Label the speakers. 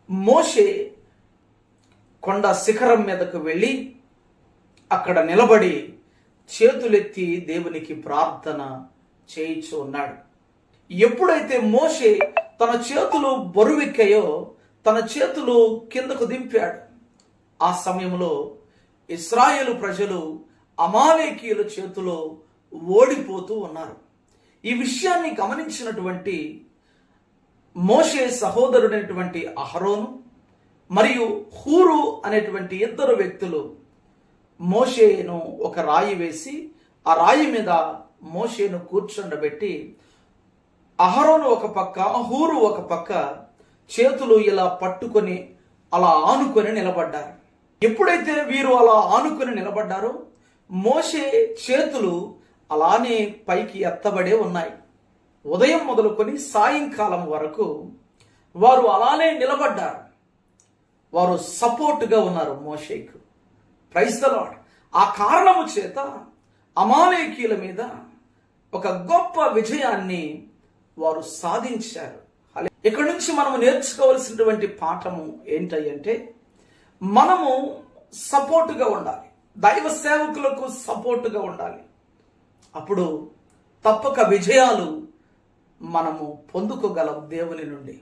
Speaker 1: మోషే కొండ శిఖరం మీదకు వెళ్ళి అక్కడ నిలబడి చేతులెత్తి దేవునికి ప్రార్థన చేయించు ఉన్నాడు. ఎప్పుడైతే మోషే తన చేతులు బరువెక్కాయో తన చేతులు కిందకు దింపాడు. ఆ సమయంలో ఇశ్రాయేలు ప్రజలు అమాలేకీయుల చేతిలో ఓడిపోతూ ఉన్నారు. ఈ విషయాన్ని గమనించినటువంటి మోషే సహోదరుడైనటువంటి అహరోను మరియు హూరు అనేటువంటి ఇద్దరు వ్యక్తులు మోషేను ఒక రాయి వేసి ఆ రాయి మీద మోషేను కూర్చుండబెట్టి అహరోను ఒక పక్క హూరు ఒక పక్క చేతులు ఇలా పట్టుకొని అలా ఆనుకొని నిలబడ్డారు. ఎప్పుడైతే వీరు అలా ఆనుకొని నిలబడ్డారో మోషే చేతులు అలానే పైకి ఎత్తబడే ఉన్నాయి. ఉదయం మొదలుకొని సాయంకాలం వరకు వారు అలానే నిలబడ్డారు. వారు సపోర్ట్గా ఉన్నారు మోషేకు. Praise the Lord. ఆ కారణము చేత అమాలేకీయుల మీద ఒక గొప్ప విజయాన్ని వారు సాధించారు. ఇక్కడ నుంచి మనము నేర్చుకోవాల్సినటువంటి పాఠము ఏంటంటే మనము సపోర్టుగా ఉండాలి, దైవ సేవకులకు సపోర్టుగా ఉండాలి. అప్పుడు తప్పక విజయాలు మనము పొందుకోగలం దేవుని నుండి.